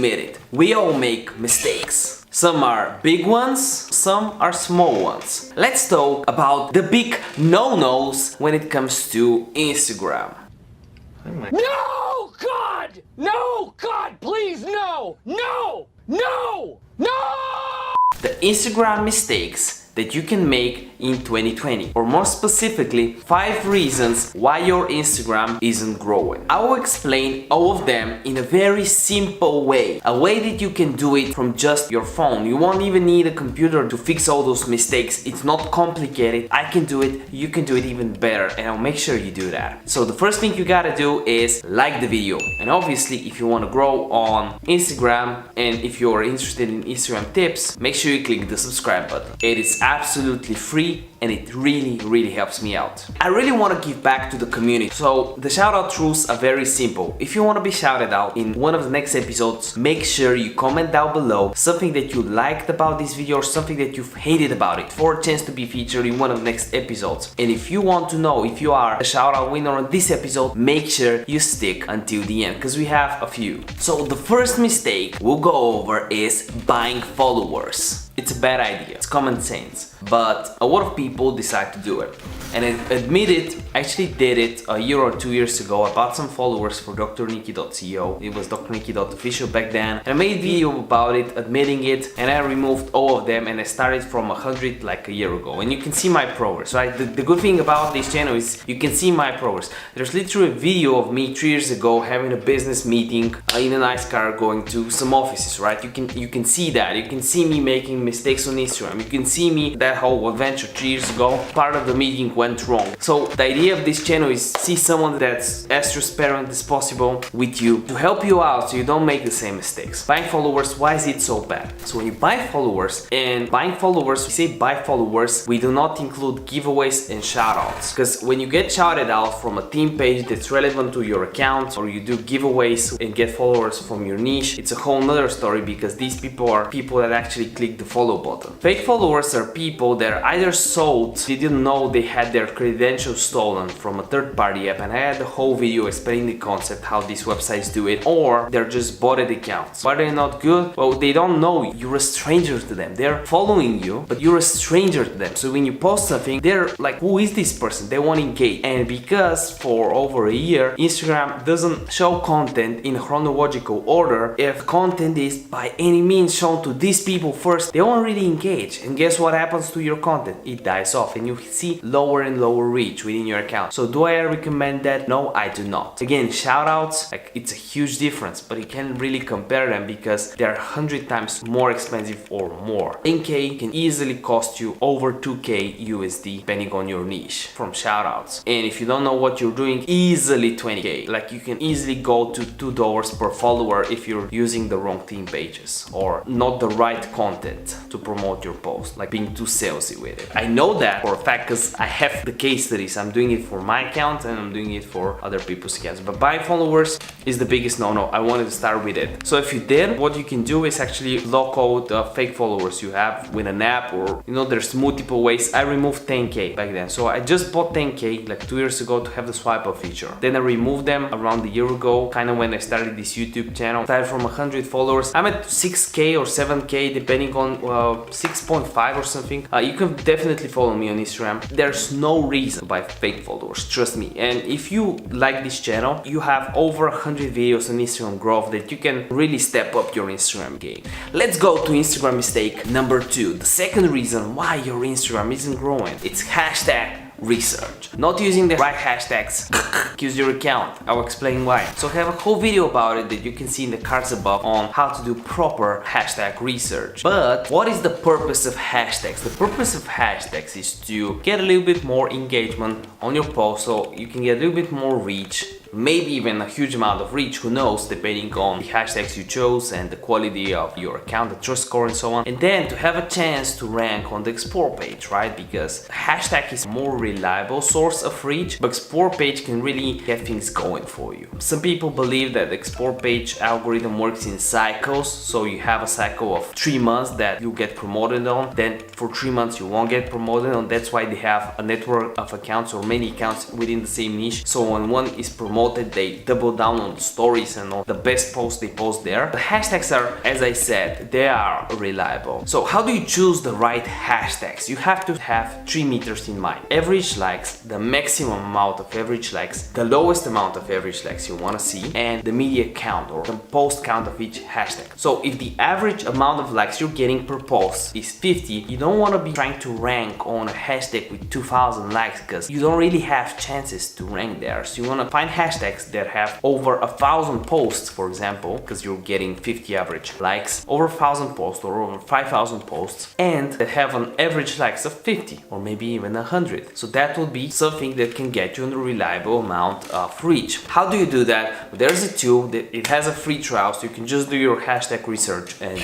admit it, we all make mistakes. Some are big ones, some are small ones. Let's talk about the big no-nos when it comes to Instagram. No, God! No, God, please, no! No! No! No! The Instagram mistakes that you can make in 2020, or more specifically 5 reasons why your Instagram isn't growing. I will explain all of them in a very simple way, a way that you can do it from just your phone. You won't even need a computer to fix all those mistakes. It's not complicated. I can do it, you can do it even better, and I'll make sure you do that. So the first thing you gotta do is like the video, and obviously if you want to grow on Instagram and if you're interested in Instagram tips, make sure you click the subscribe button. It is absolutely free and it really helps me out. I really want to give back to the community, so the shout out rules are very simple. If you want to be shouted out in one of the next episodes, make sure you comment down below something that you liked about this video or something that you've hated about it for a chance to be featured in one of the next episodes. And if you want to know if you are a shout out winner on this episode, make sure you stick until the end because we have a few. So the first mistake we'll go over is buying followers. It's a bad idea, it's common sense, but a lot of people decide to do it. And I admit it, I actually did it a year or 2 years ago. I bought some followers for drnicky.co. It was drnicky.official back then. And I made a video about it, admitting it, and I removed all of them and I started from 100 like a year ago. And you can see my progress, right? The good thing about this channel is you can see my progress. There's literally a video of me 3 years ago having a business meeting in a nice car going to some offices, right? You can see that. You can see me making mistakes on Instagram. You can see me, that whole adventure 3 years ago, part of the meeting went wrong. So the idea of this channel is see someone that's as transparent as possible with you to help you out so you don't make the same mistakes. Buying followers, why is it so bad? So when you buy followers, and buying followers, we say buy followers, we do not include giveaways and shoutouts. Because when you get shouted out from a team page that's relevant to your account, or you do giveaways and get followers from your niche, it's a whole nother story because these people are people that actually click the follow button. Fake followers are people that are either sold, they didn't know they had their credentials stolen from a third-party app, and I had the whole video explaining the concept, how these websites do it, or they're just botted accounts. Why they're not good? Well, they don't know you. You're a stranger to them. They're following you, but you're a stranger to them. So when you post something, they're like, who is this person? They want to engage. And because for over a year, Instagram doesn't show content in chronological order, if content is by any means shown to these people first, they won't really engage. And guess what happens to your content? It dies off and you see lower and lower reach within your account. So do I recommend that? No, I do not. Again, shoutouts, like, it's a huge difference, but you can't really compare them because they're 100 times more expensive or more. 10k can easily cost you over 2k USD depending on your niche from shoutouts. And if you don't know what you're doing, easily 20k. Like, you can easily go to $2 per follower if you're using the wrong team pages or not the right content to promote your post, like being too salesy with it. I know that for a fact because I have the case studies. I'm doing it for my account and I'm doing it for other people's accounts. But buying followers is the biggest no-no. I wanted to start with it. So if you did, what you can do is actually block out the fake followers you have with an app, or there's multiple ways. I removed 10k back then. So I just bought 10k like 2 years ago to have the swipe up feature. Then I removed them around a year ago, kind of when I started this YouTube channel. Started from 100 followers. I'm at 6k or 7k depending on 6.5 or something. You can definitely follow me on Instagram. There's no reason to buy fake followers, trust me. And if you like this channel, you have over 100 videos on Instagram growth that you can really step up your Instagram game. Let's go to Instagram mistake number 2. The second reason why your Instagram isn't growing. It's hashtag research. Not using the right hashtags kills your account. I'll explain why. So I have a whole video about it that you can see in the cards above on how to do proper hashtag research. But what is the purpose of hashtags? The purpose of hashtags is to get a little bit more engagement on your post so you can get a little bit more reach, maybe even a huge amount of reach, who knows, depending on the hashtags you chose and the quality of your account, the trust score and so on. And then to have a chance to rank on the explore page, right? Because hashtag is a more reliable source of reach, but explore page can really get things going for you. Some people believe that the explore page algorithm works in cycles, so you have a cycle of 3 months that you get promoted on, then for 3 months you won't get promoted on. That's why they have a network of accounts or many accounts within the same niche, so when one is promoted promote it, they double down on the stories and on the best posts they post there. The hashtags are, as I said, they are reliable. So how do you choose the right hashtags? You have to have 3 meters in mind. Average likes, the maximum amount of average likes, the lowest amount of average likes you want to see, and the media count or the post count of each hashtag. So if the average amount of likes you're getting per post is 50, you don't want to be trying to rank on a hashtag with 2,000 likes because you don't really have chances to rank there. So you want to find hashtags that have over 1,000 posts, for example, because you're getting 50 average likes, over 1,000 posts or over 5,000 posts, and that have an average likes of 50 or maybe even 100. So that will be something that can get you a reliable amount of reach. How do you do that? There's a tool that it has a free trial, so you can just do your hashtag research and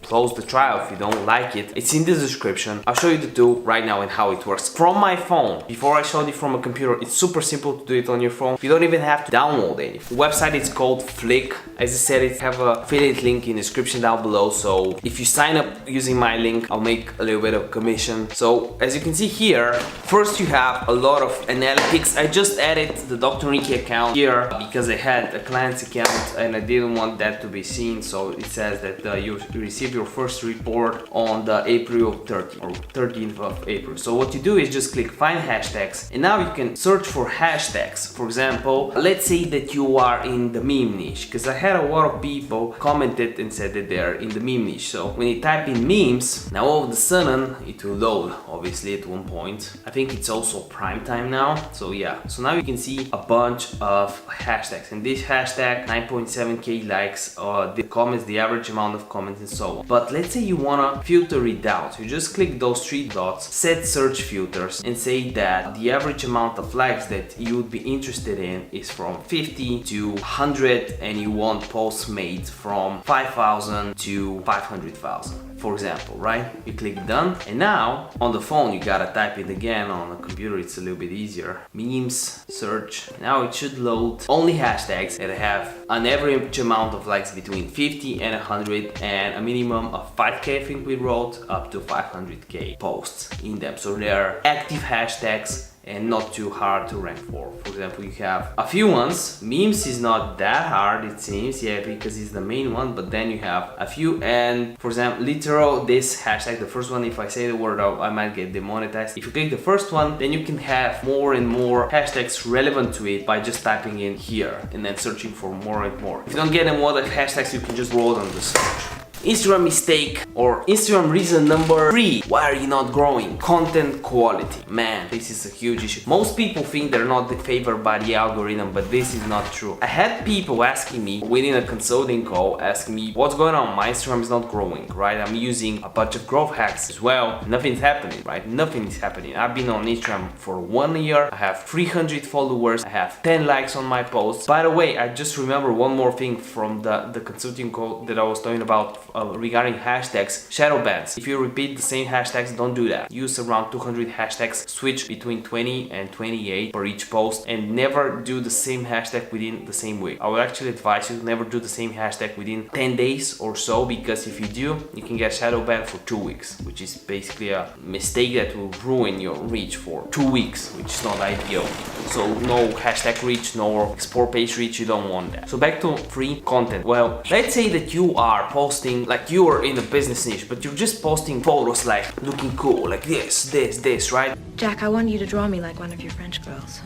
close the trial if you don't like it. It's in the description. I'll show you the tool right now and how it works from my phone. Before I showed it from a computer, it's super simple to do it on your phone. You don't even have to download any. The website is called Flick. As I said, it have a affiliate link in the description down below, so if you sign up using my link, I'll make a little bit of commission. So as you can see here, first you have a lot of analytics. I just added the Dr. Nicky account here because I had a client's account and I didn't want that to be seen, so it says that you received your first report on the April 30th or 13th of April. So what you do is just click find hashtags, and now you can search for hashtags. For example, let's say that you are in the meme niche, because I had a lot of people commented and said that they're in the meme niche. So when you type in memes, now all of a sudden it will load, obviously at one point. I think it's also prime time now, so yeah. So now you can see a bunch of hashtags, and this hashtag 9.7k likes, the comments, the average amount of comments and so on. But let's say you wanna filter it down, so you just click those 3 dots, set search filters, and say that the average amount of likes that you would be interested in is from 50 to 100, and you want posts made from 5,000 to 500,000. For example, right? You click done, and now on the phone you gotta type it again. On the computer it's a little bit easier. Memes, search. Now it should load only hashtags that have an average amount of likes between 50 and 100 and a minimum of 5k, I think we wrote, up to 500k posts in them. So they are active hashtags and not too hard to rank for. For example, you have a few ones. Memes is not that hard, it seems, yeah, because it's the main one, but then you have a few, and for example, literal, this hashtag, the first one, if I say the word out, I might get demonetized. If you click the first one, then you can have more and more hashtags relevant to it by just typing in here and then searching for more and more. If you don't get them all the hashtags, you can just roll on the search. Instagram mistake or Instagram reason number 3. Why are you not growing? Content quality. Man, this is a huge issue. Most people think they're not favored by the algorithm, but this is not true. I had people asking me within a consulting call, asking me what's going on, my Instagram is not growing, right? I'm using a bunch of growth hacks as well. Nothing's happening, right? Nothing is happening. I've been on Instagram for 1 year. I have 300 followers. I have 10 likes on my posts. By the way, I just remember one more thing from the consulting call that I was talking about regarding hashtags, shadow bans. If you repeat the same hashtags, don't do that. Use around 200 hashtags, switch between 20 and 28 for each post, and never do the same hashtag within the same week. I would actually advise you to never do the same hashtag within 10 days or so, because if you do, you can get shadow banned for 2 weeks, which is basically a mistake that will ruin your reach for 2 weeks, which is not ideal. So no hashtag reach, no explore page reach, you don't want that. So back to free content. Well, let's say that you are posting, like you are in a business niche, but you're just posting photos like looking cool, like this, right? Jack, I want you to draw me like one of your French girls.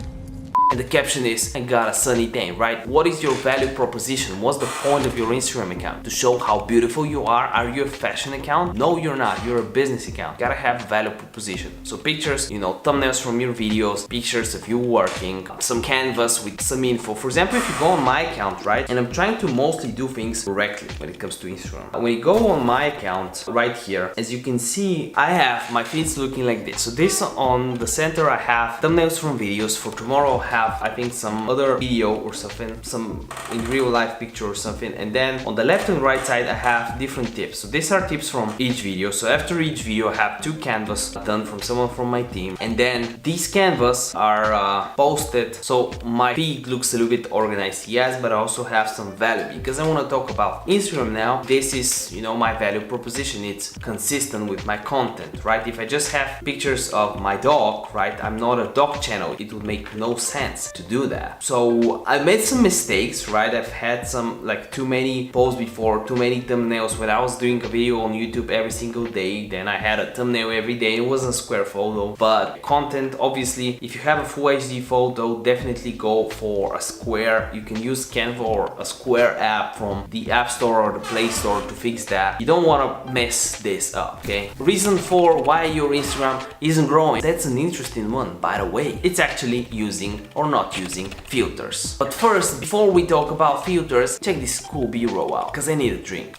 And the caption is, I got a sunny day, right? What is your value proposition? What's the point of your Instagram account? To show how beautiful you are? Are you a fashion account? No, you're not. You're a business account. Gotta have a value proposition. So pictures, thumbnails from your videos, pictures of you working, some canvas with some info. For example, if you go on my account, right? And I'm trying to mostly do things correctly when it comes to Instagram. When you go on my account right here, as you can see, I have my feeds looking like this. So this on the center, I have thumbnails from videos. For tomorrow, I think some other video or something, some in real life picture or something, and then on the left and right side I have different tips. So these are tips from each video. So after each video I have 2 canvas done from someone from my team, and then these canvas are posted so my feed looks a little bit organized, yes, but I also have some value because I want to talk about Instagram now. This is my value proposition. It's consistent with my content, right? If I just have pictures of my dog, right, I'm not a dog channel, it would make no sense. sense to do that. So I made some mistakes, right? I've had some like too many posts before, too many thumbnails. When I was doing a video on YouTube every single day, then I had a thumbnail every day. It wasn't a square photo, but content, obviously, if you have a full HD photo, definitely go for a square. You can use Canva or a square app from the App Store or the Play Store to fix that. You don't want to mess this up, okay? Reason for why your Instagram isn't growing. That's an interesting one, by the way. It's actually using or not using filters. But first, before we talk about filters, check this cool B-roll out, because I need a drink.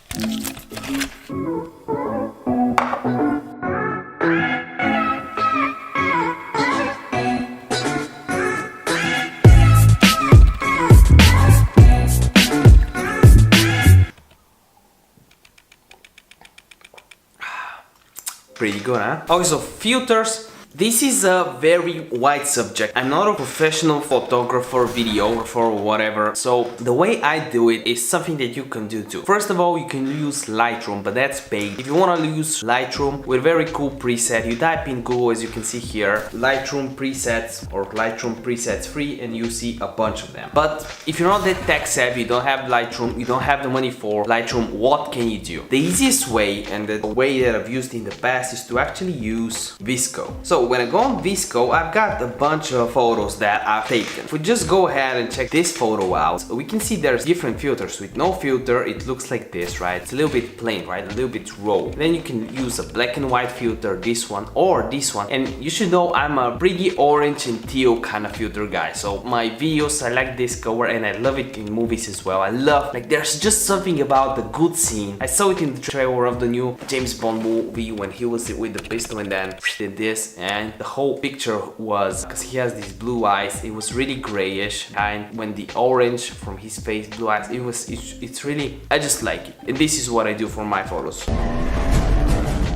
Pretty good, huh? Okay, so filters. This is a very wide subject. I'm not a professional photographer, videographer, or whatever. So the way I do it is something that you can do too. First of all, you can use Lightroom, but that's paid. If you want to use Lightroom with very cool preset, you type in Google, as you can see here, Lightroom presets or Lightroom presets free, and you see a bunch of them. But if you're not that tech savvy, you don't have Lightroom, you don't have the money for Lightroom, what can you do? The easiest way, and the way that I've used in the past, is to actually use Visco. So when I go on Visco, I've got a bunch of photos that I've taken. If we just go ahead and check this photo out, we can see there's different filters. With no filter, it looks like this, right? It's a little bit plain, right? A little bit raw. Then you can use a black and white filter, this one or this one. And you should know I'm a pretty orange and teal kind of filter guy. So my videos, I like this color and I love it in movies as well. I love, like, there's just something about the good scene. I saw it in the trailer of the new James Bond movie when he was with the pistol and then did this, and the whole picture was, because he has these blue eyes, it was really grayish, and when the orange from his face, blue eyes, it's really, I just like it. And this is what I do for my photos.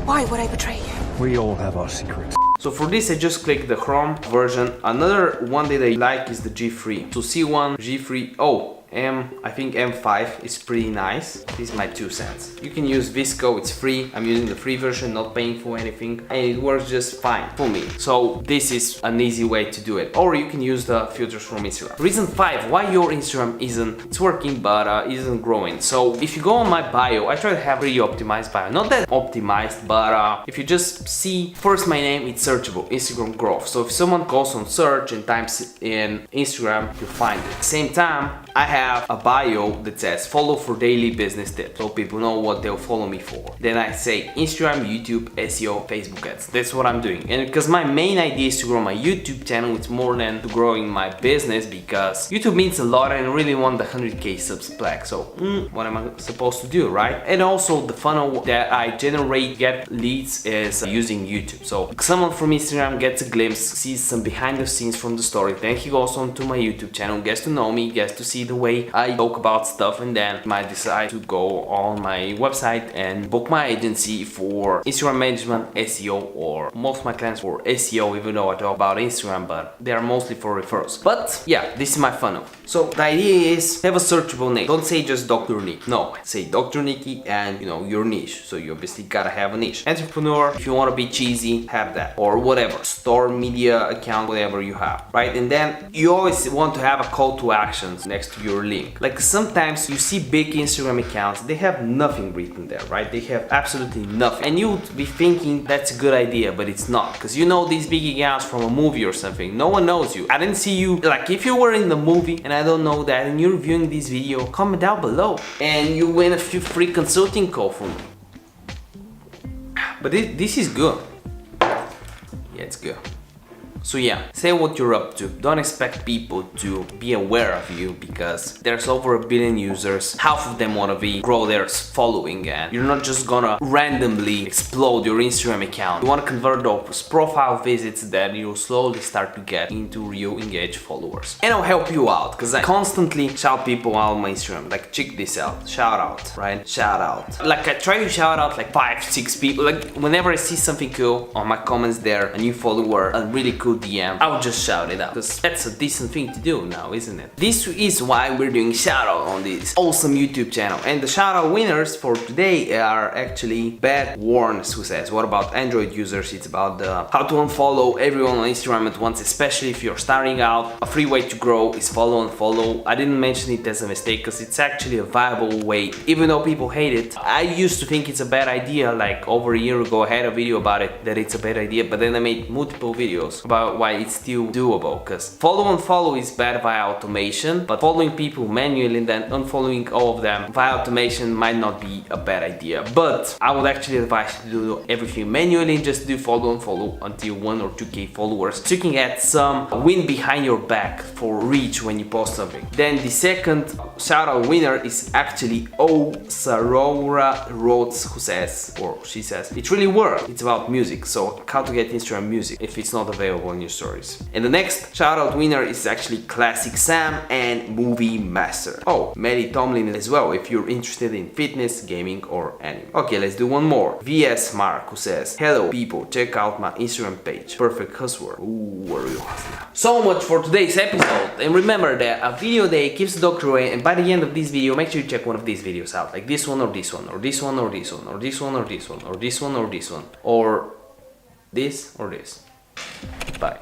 Why would I betray you? We all have our secrets. So for this I just click the Chrome version. Another one that I like is the G3. So C1, G3, I think M5 is pretty nice. This is my 2 cents. You can use Visco, it's free. I'm using the free version, not paying for anything, and it works just fine for me. So this is an easy way to do it. Or you can use the filters from Instagram. Reason 5 why your Instagram it's working but isn't growing. So if you go on my bio, I try to have really optimized bio. Not that optimized, but if you just see first my name, it's searchable, Instagram growth. So if someone goes on search and types in Instagram, you'll find it. Same time, I have a bio that says follow for daily business tips, so people know what they'll follow me for. Then I say Instagram, YouTube, SEO, Facebook ads. That's what I'm doing. And because my main idea is to grow my YouTube channel, it's more than to growing my business, because YouTube means a lot and I really want the 100k subs plaque. So what am I supposed to do, right? And also the funnel that I generate, get leads, is using YouTube. So someone from Instagram gets a glimpse, sees some behind the scenes from the story, then he goes on to my YouTube channel, gets to know me, gets to see the way I talk about stuff, and then might decide to go on my website and book my agency for Instagram management, SEO, or most of my clients for SEO, even though I talk about Instagram, but they are mostly for referrals. But yeah, this is my funnel. So the idea is have a searchable name. Don't say just Dr. Nick. No, say Dr. Nicky and your niche. So you obviously gotta have a niche. Entrepreneur, if you want to be cheesy, have that, or whatever. Store, media account, whatever you have, right? And then you always want to have a call to actions next to your link. Like sometimes you see big Instagram accounts, they have nothing written there, right? They have absolutely nothing. And you would be thinking that's a good idea, but it's not. Because you know these big accounts from a movie or something. No one knows you. I didn't see you. Like if you were in the movie and I don't know that and you're viewing this video, comment down below and you win a few free consulting calls from me. But this is good. Yeah, it's good. So yeah, say what you're up to. Don't expect people to be aware of you, because there's over 1 billion users. Half of them want to grow their following, and you're not just gonna randomly explode your Instagram account. You want to convert those profile visits that you'll slowly start to get into real engaged followers. And I'll help you out, because I constantly shout people out on my Instagram. Like, check this out. Shout out, right? Shout out. Like I try to shout out like 5-6 people. Like whenever I see something cool on my comments there, a new follower, a really cool your DM, I would just shout it out, because that's a decent thing to do now, isn't it? This is why we're doing shout out on this awesome YouTube channel. And the shout out winners for today are actually Bad Warns, who says, what about Android users? It's about how to unfollow everyone on Instagram at once, especially if you're starting out. A free way to grow is follow and follow. I didn't mention it as a mistake because it's actually a viable way, even though people hate it. I used to think it's a bad idea, like over a year ago I had a video about it, that it's a bad idea, but then I made multiple videos about why it's still doable, because follow and follow is bad via automation, but following people manually and then unfollowing all of them via automation might not be a bad idea. But I would actually advise you to do everything manually and just do follow and follow until 1 or 2k followers, so you can get some wind behind your back for reach when you post something. Then the second shout out winner is actually Sarora Rhodes, who says, or she says, it really worked. It's about music, so how to get Instagram music if it's not available in your stories. And the next shout out winner is actually Classic Sam and Movie Master. Oh, Maddie Tomlin as well, if you're interested in fitness, gaming or anime. Okay, let's do one more. VS Mark, who says, hello people, check out my Instagram page. Perfect cuss word. Ooh, are you hustling? So much for today's episode, and remember that a video a day keeps the doctor away, and by the end of this video make sure you check one of these videos out, like this one or this one or this one or this one or this one or this one or this one or this one or this or this. Bye.